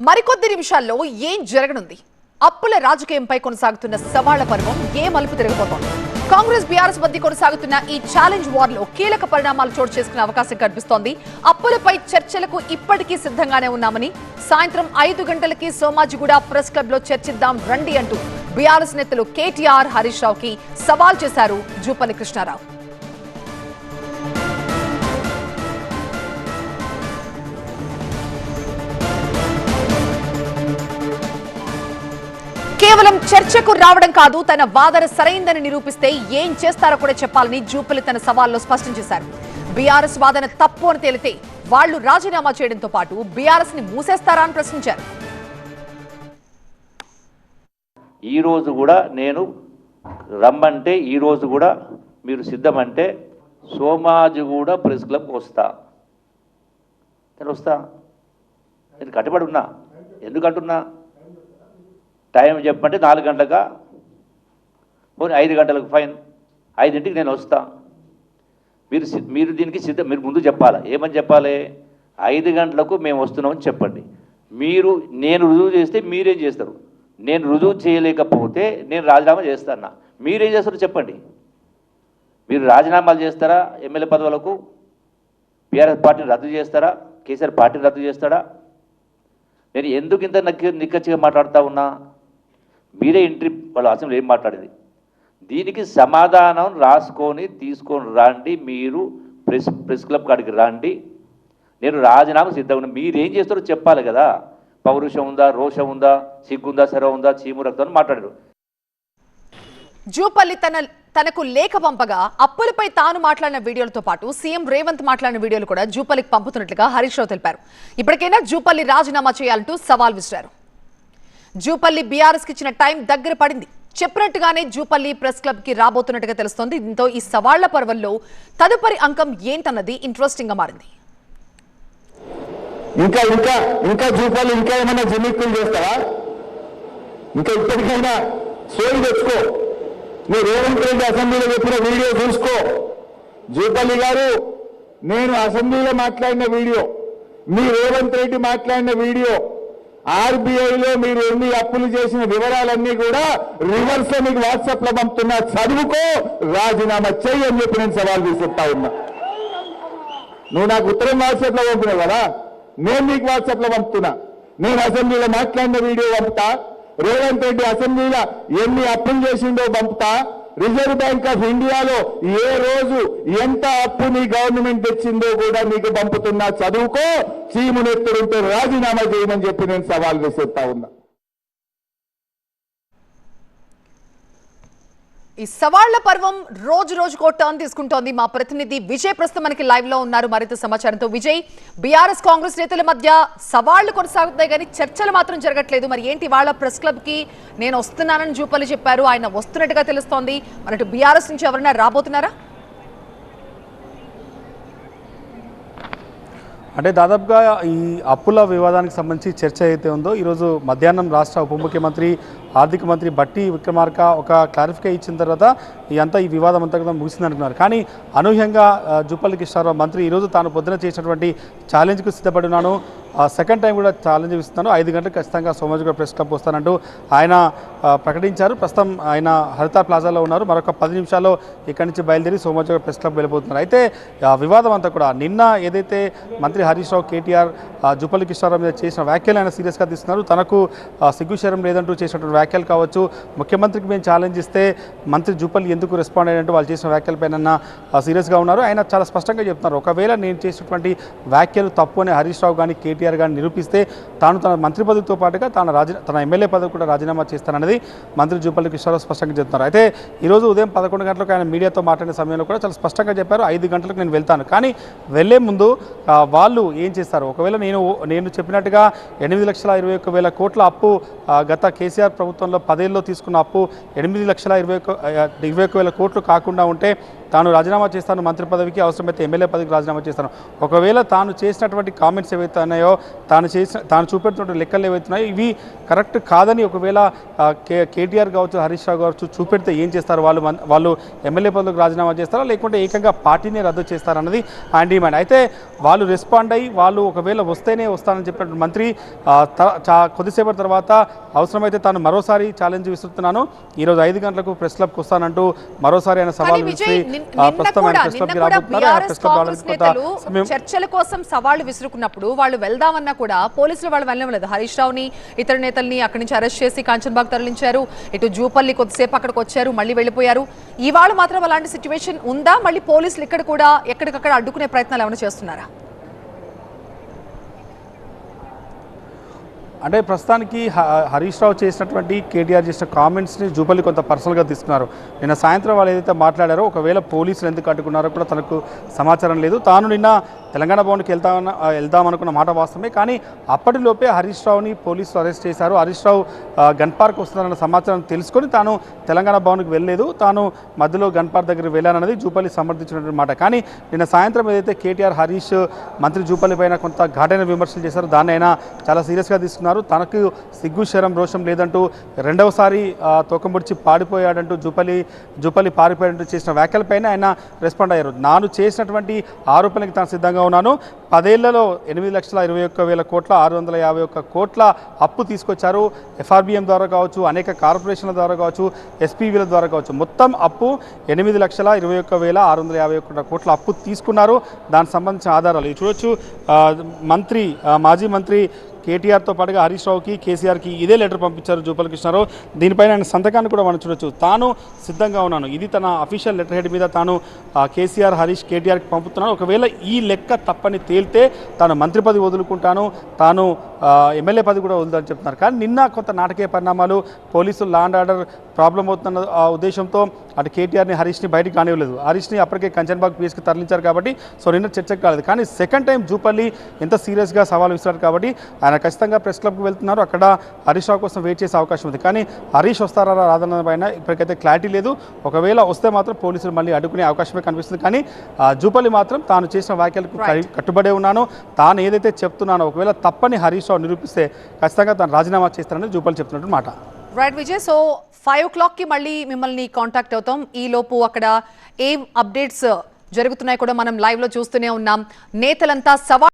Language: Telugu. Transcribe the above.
మరికొద్ది నిమిషాల్లో ఏం జరగనుంది? అప్పుల రాజకీయంపై కొనసాగుతున్న సవాళ్ల పర్వం ఏ మలుపు తిరగబోతోంది? కాంగ్రెస్ బీఆర్ఎస్ మధ్య కొనసాగుతున్న ఈ ఛాలెంజ్ వార్ లో కీలక పరిణామాలు చోటు చేసుకునే అవకాశం కనిపిస్తోంది. అప్పులపై చర్చలకు ఇప్పటికీ సిద్ధంగానే ఉన్నామని, సాయంత్రం 5 గంటలకి సోమాజిగూడ ప్రెస్ క్లబ్ లో చర్చిద్దాం రండి అంటూ బీఆర్ఎస్ నేతలు కేటీఆర్, హరీష్ రావుకి సవాల్ చేశారు జూపల్లి కృష్ణారావు. కేవలం చర్చకు రావడం కాదు, తన వాదన సరైందని నిరూపిస్తే ఏం చేస్తారో కూడా చెప్పాలని జూపల్లి తన సవాల్లో స్పష్టం చేశారు. బీఆర్ఎస్ వాదన తప్పు అని తేలితే వాళ్లు రాజీనామా చేయడంతో పాటు బీఆర్ఎస్ ని మూసేస్తారా అని ప్రశ్నించారు. ఈ రోజు కూడా నేను రమ్మంటే, ఈ రోజు కూడా మీరు సిద్ధమంటే సోమాజిగూడ ప్రెస్ క్లబ్ వస్తా. నేను కట్టుబడి ఉన్నా. ఎందుకంటున్నా? టైం చెప్పంటే 4 గంటలకా, పోనీ 5 గంటలకు ఫైన్, 5ంటికి నేను వస్తా. మీరు దీనికి సిద్ధం. మీరు ముందు చెప్పాలి. ఏమని చెప్పాలి? 5 గంటలకు మేము వస్తున్నామని చెప్పండి. నేను రుజువు చేస్తే మీరేం చేస్తారు? నేను రుజువు చేయలేకపోతే నేను రాజీనామా చేస్తాను. మీరేం చేస్తారో చెప్పండి. మీరు రాజీనామాలు చేస్తారా? ఎమ్మెల్యే పదవులకు బీఆర్ఎస్ పార్టీని రద్దు చేస్తారా? కేసీఆర్ పార్టీని రద్దు చేస్తాడా? నేను ఎందుకు ఇంత నిక్కచ్చిగా మాట్లాడుతూ ఉన్నా? మీరే ఇంట్రీ వాళ్ళ అసెంబ్లీ ఏం మాట్లాడేది? దీనికి సమాధానం రాసుకొని తీసుకొని రండి. మీరు ప్రెస్ క్లబ్ కాడికి రండి. నేను రాజీనామా సిద్ధంగా ఉన్నా. మీరేం చేస్తారో చెప్పాలి కదా. పౌరుషం ఉందా, రోషం ఉందా, సిగ్గుందా, సెరవ ఉందా, చీము రక్తం మాట్లాడారు. జూపల్లి తనకు లేఖ పంపగా అప్పులపై తాను మాట్లాడిన వీడియోలతో పాటు సీఎం రేవంత్ మాట్లాడిన వీడియోలు కూడా జూపల్లికి పంపుతున్నట్లుగా హరీష్ రావు తెలిపారు. ఇప్పటికైనా జూపల్లి రాజీనామా చేయాలంటూ సవాల్ విసిరారు. జూపల్లి బీఆర్ఎస్ కి ఇచ్చిన టైం దగ్గర పడింది. చెప్పినట్టుగానే జూపల్లి ప్రెస్ క్లబ్ కి రాబోతున్నట్టుగా తెలుస్తోంది. దీంతో ఈ సవాళ్ల పర్వంలో తదుపరి అంకం ఏంటన్నది ఇంట్రెస్టింగ్ గా మారింది. ఇంకా జూపల్లి ఇంకా ఏమైనా జిమ్మిక్కులు చేస్తావా? ఇంకా ఇప్పటికైనా సోయి తెచ్చుకో. నువ్వు రేవంత్ రెడ్డి అసెంబ్లీలో చెప్పిన వీడియో చూసుకో. జూపల్లి గారు, నేను అసెంబ్లీలో మాట్లాడిన వీడియో, మీ రేవంత్ రెడ్డి మాట్లాడిన వీడియో, ఆర్బీఐలో మీరు ఎన్ని అప్పులు చేసిన వివరాలన్నీ కూడా రివర్స్ లో మీకు వాట్సాప్ లో పంపుతున్నా. చదువుకో, రాజీనామా చెయ్యి అని చెప్పి నేను సవాల్ విసురుతా ఉన్నా. నువ్వు నాకు ఉత్తరం వాట్సాప్ లో పంపినావు కదా, నేను నీకు వాట్సాప్ లో పంపుతున్నా. నేను అసెంబ్లీలో మాట్లాడిన వీడియో పంపుతా. రేవంత్ రెడ్డి అసెంబ్లీలో ఎన్ని అప్పులు చేసిండో పంపుతా. రిజర్వ్ బ్యాంక్ ఆఫ్ ఇండియాలో ఏ రోజు ఎంత అప్పు నీ గవర్నమెంట్ తెచ్చిందో కూడా నీకు పంపుతున్నా. చదువుకో, చీమునెత్తుడుంటే రాజీనామా చేయమని చెప్పి నేను సవాల్ విసురుతా ఉన్నా. ఈ సవాళ్ల పర్వం రోజు రోజుకో టర్న్ తీసుకుంటోంది. మా ప్రతినిధి విజయ్ ప్రస్తుతం మనకి లైవ్ లో ఉన్నారు మరింత సమాచారంతో. విజయ్, బీఆర్ఎస్ కాంగ్రెస్ నేతల మధ్య సవాళ్లు కొనసాగుతాయి కానీ చర్చలు మాత్రం జరగట్లేదు. మరి ఏంటి? వాళ్ళ ప్రెస్ క్లబ్ కి నేను వస్తున్నానని జూపల్లి చెప్పారు. ఆయన వస్తున్నట్టుగా తెలుస్తోంది. మరి బీఆర్ఎస్ నుంచి ఎవరైనా రాబోతున్నారా? అంటే దాదాపుగా ఈ అప్పుల వివాదానికి సంబంధించి చర్చ అయితే ఉందో, ఈరోజు మధ్యాహ్నం రాష్ట్ర ఉప ముఖ్యమంత్రి ఆర్థిక మంత్రి బట్టి విక్రమార్క ఒక క్లారిఫికే ఇచ్చిన తర్వాత ఈ వివాదం అంతా కూడా ముగిసిందంటున్నారు. కానీ అనూహ్యంగా జూపల్లి కృష్ణారావు మంత్రి ఈరోజు తాను పొద్దున చేసినటువంటి ఛాలెంజ్కు సిద్ధపడి ఉన్నాను, సెకండ్ టైం కూడా ఛాలెంజ్ ఇస్తున్నాను, 5 గంటలకు ఖచ్చితంగా సోమాజిగూడ ప్రెస్ క్లబ్ వస్తానంటూ ఆయన ప్రకటించారు. ప్రస్తుతం ఆయన హరిత ప్లాజాలో ఉన్నారు. మరొక 10 నిమిషాల్లో ఇక్కడి నుంచి బయలుదేరి సోమాజిగూడ ప్రెస్ క్లబ్ వెళ్ళిపోతున్నారు. అయితే వివాదం అంతా కూడా నిన్న ఏదైతే మంత్రి హరీష్ రావు, కేటీఆర్ జూపల్లి కృష్ణారావు మీద చేసిన వ్యాఖ్యలు ఆయన సీరియస్గా తీస్తున్నారు. తనకు సిగ్గుశరం లేదంటూ చేసినటువంటి వ్యాఖ్యలు కావచ్చు, ముఖ్యమంత్రికి మేము ఛాలెంజ్ ఇస్తే మంత్రి జూపల్లి ఎందుకు రెస్పాండ్ అయినట్టు వాళ్ళు చేసిన వ్యాఖ్యలపైన సీరియస్గా ఉన్నారు. ఆయన చాలా స్పష్టంగా చెప్తున్నారు, ఒకవేళ నేను చేసినటువంటి వ్యాఖ్యలు తప్పు అని హరీష్ రావు కానీ కేటీఆర్ కానీ నిరూపిస్తే తాను తన మంత్రి పదవితో పాటుగా తన ఎమ్మెల్యే పదవి కూడా రాజీనామా చేస్తానన్నది మంత్రి జూపల్లి కృష్ణారావు స్పష్టంగా చెప్తున్నారు. అయితే ఈరోజు ఉదయం 11 గంటలకు ఆయన మీడియాతో మాట్లాడిన సమయంలో కూడా చాలా స్పష్టంగా చెప్పారు, 5 గంటలకు నేను వెళ్తాను. కానీ వెళ్లే ముందు వాళ్ళు ఏం చేస్తారు? ఒకవేళ నేను చెప్పినట్టుగా 8,21,000 కోట్ల అప్పు గత కేసీఆర్ ప్రభుత్వంలో 10 ఏళ్ళలో తీసుకున్న అప్పు 8,21,000 కోట్లు కాకుండా ఉంటే తాను రాజీనామా చేస్తాను మంత్రి పదవికి, అవసరమైతే ఎమ్మెల్యే పదవికి రాజీనామా చేస్తాను. ఒకవేళ తాను చేసినటువంటి కామెంట్స్ ఏవైతే ఉన్నాయో, తాను చూపెడుతున్న లెక్కలు ఏవైతున్నాయో ఇవి కరెక్ట్ కాదని ఒకవేళ కేటీఆర్ కావచ్చు, హరీష్ రావు కావచ్చు చూపెడితే ఏం చేస్తారు? వాళ్ళు ఎమ్మెల్యే పదవికి రాజీనామా చేస్తారా, లేకుంటే ఏకంగా పార్టీని రద్దు చేస్తారన్నది ఆయన డిమాండ్. అయితే వాళ్ళు రెస్పాండ్ అయ్యి వాళ్ళు ఒకవేళ వస్తేనే వస్తానని చెప్పినట్టు మంత్రి కొద్దిసేపటి తర్వాత అవసరమైతే తాను మరోసారి ఛాలెంజ్ విసురుతున్నాను, ఈరోజు 5 గంటలకు ప్రెస్ క్లబ్కి వస్తానంటూ మరోసారి ఆయన సవాల్ విసిరి ప్రస్తుతం ఆయన ప్రెస్ క్లబ్కి రాబోతున్నారు. ఆయన ప్రెస్ క్లబ్ రావడానికి చర్చల కోసం సవాళ్లు విసురుకున్నప్పుడు వాళ్ళు వెళ్దామన్నా కూడా పోలీసులు వాళ్ళు వెళ్ళలేదు. హరీష్ రావుని, ఇతర నేతల్ని అక్కడి నుంచి అరెస్ట్ చేసి కాంచన్బాగ్ తరలించారు. ఇటు జూపల్లి కొద్దిసేపు అక్కడికి వచ్చారు, మళ్ళీ వెళ్ళిపోయారు. ఇవాళ మాత్రం అలాంటి సిచ్యువేషన్ ఉందా? మళ్ళీ పోలీసులు ఇక్కడ కూడా ఎక్కడికక్కడ అడ్డుకునే ప్రయత్నాలు ఏమైనా చేస్తున్నారా? అంటే ప్రస్తుతానికి హరీష్ రావు చేసినటువంటి కేటీఆర్ చేసిన కామెంట్స్ని జూపల్లి కొంత పర్సనల్గా తీసుకున్నారు. నిన్న సాయంత్రం వాళ్ళు ఏదైతే మాట్లాడారో ఒకవేళ పోలీసులు ఎందుకు అడ్డుకున్నారో కూడా తనకు సమాచారం లేదు. తాను నిన్న తెలంగాణ భవన్కి వెళ్దామనుకున్న మాట వాస్తవమే, కానీ అప్పటిలోపే హరీష్ రావుని పోలీసులు అరెస్ట్ చేశారు. హరీష్ రావు గన్ పార్క్ వస్తున్నారన్న సమాచారం తెలుసుకొని తాను తెలంగాణ భవన్కి వెళ్ళలేదు, తాను మధ్యలో గన్ పార్క్ దగ్గర వెళ్ళానన్నది జూపల్లి సమర్థించినటువంటి మాట. కానీ నిన్న సాయంత్రం ఏదైతే కేటీఆర్ హరీష్ మంత్రి జూపల్లి పైన కొంత ఘాటైన విమర్శలు చేశారో దాన్ని అయినా చాలా సీరియస్గా తీసుకున్నారు. తనకు సిగ్గు శరం రోషం లేదంటూ రెండవసారి తోకంబుడిచి పాడిపోయాడంటూ జూపల్లి పారిపోయాడంటూ చేసిన వ్యాఖ్యలపైన ఆయన రెస్పాండ్ అయ్యారు. నాను చేసినటువంటి ఆరోపణలకు తాను సిద్ధంగా ఉన్నాను. 10 ఏళ్లలో 8,21,000 కోట్ల 651 కోట్ల అప్పు తీసుకొచ్చారు. FRBM ద్వారా కావచ్చు, అనేక కార్పొరేషన్ల ద్వారా కావచ్చు, SPVల ద్వారా కావచ్చు, మొత్తం అప్పు 8,21,651 కోట్ల అప్పు తీసుకున్నారు. దానికి సంబంధించిన ఆధారాలు ఇవి చూడొచ్చు. మాజీ మంత్రి కేటీఆర్తో పాటుగా హరీష్ రావుకి, కేసీఆర్కి ఇదే లెటర్ పంపించారు జూపల్లి కృష్ణారావు. దీనిపైన ఆయన సంతకాన్ని కూడా మనం చూడొచ్చు. తాను సిద్ధంగా ఉన్నాను, ఇది తన అఫీషియల్ లెటర్ హెడ్ మీద తాను కేసీఆర్, హరీష్, కేటీఆర్కి పంపుతున్నాను. ఒకవేళ ఈ లెక్క తప్పని తేలితే తాను మంత్రి పదవి వదులుకుంటాను, తాను ఎమ్మెల్యే పదవి కూడా వదులుతానని చెప్తున్నారు. కానీ నిన్న కొంత నాటకీయ పరిణామాలు, పోలీసులు లా అండ్ ఆర్డర్ ప్రాబ్లం అవుతున్న ఉద్దేశంతో అటు కేటీఆర్ని, హరీష్ని బయటికి కానివ్వలేదు. హరీష్ని అప్పటికే కంచన్బాగ్ పీఎస్కి తరలించారు కాబట్టి సో నిన్న చర్చకు కాలేదు. కానీ సెకండ్ టైం జూపల్లి ఎంత సీరియస్గా సవాల్ విసిరారు కాబట్టి ఆయన ఖచ్చితంగా ప్రెస్ క్లబ్కి వెళ్తున్నారు. అక్కడ హరీష్ రావు కోసం వెయిట్ చేసే అవకాశం ఉంది. కానీ హరీష్ వస్తారా రాదన్న పైన ఇప్పటికైతే క్లారిటీ లేదు. ఒకవేళ వస్తే మాత్రం పోలీసులు మళ్ళీ అడ్డుకునే అవకాశమే కనిపిస్తుంది. కానీ జూపల్లి మాత్రం తాను చేసిన వ్యాఖ్యలకు కట్టుబడే ఉన్నాను, తాను ఏదైతే చెప్తున్నానో ఒకవేళ తప్పని హరీష్ రావు నిరూపిస్తే ఖచ్చితంగా తాను రాజీనామా చేస్తానని జూపల్లి చెప్తున్నట్టు మాట. రైట్ విజయ్, సో 5 o'clockకి మళ్ళీ మిమ్మల్ని కాంటాక్ట్ అవుతాం. ఈ లోపు అక్కడ ఏం అప్డేట్స్ జరుగుతున్నాయి కూడా మనం లైవ్ లో చూస్తూనే ఉన్నాం. నేతలంతా సవాల్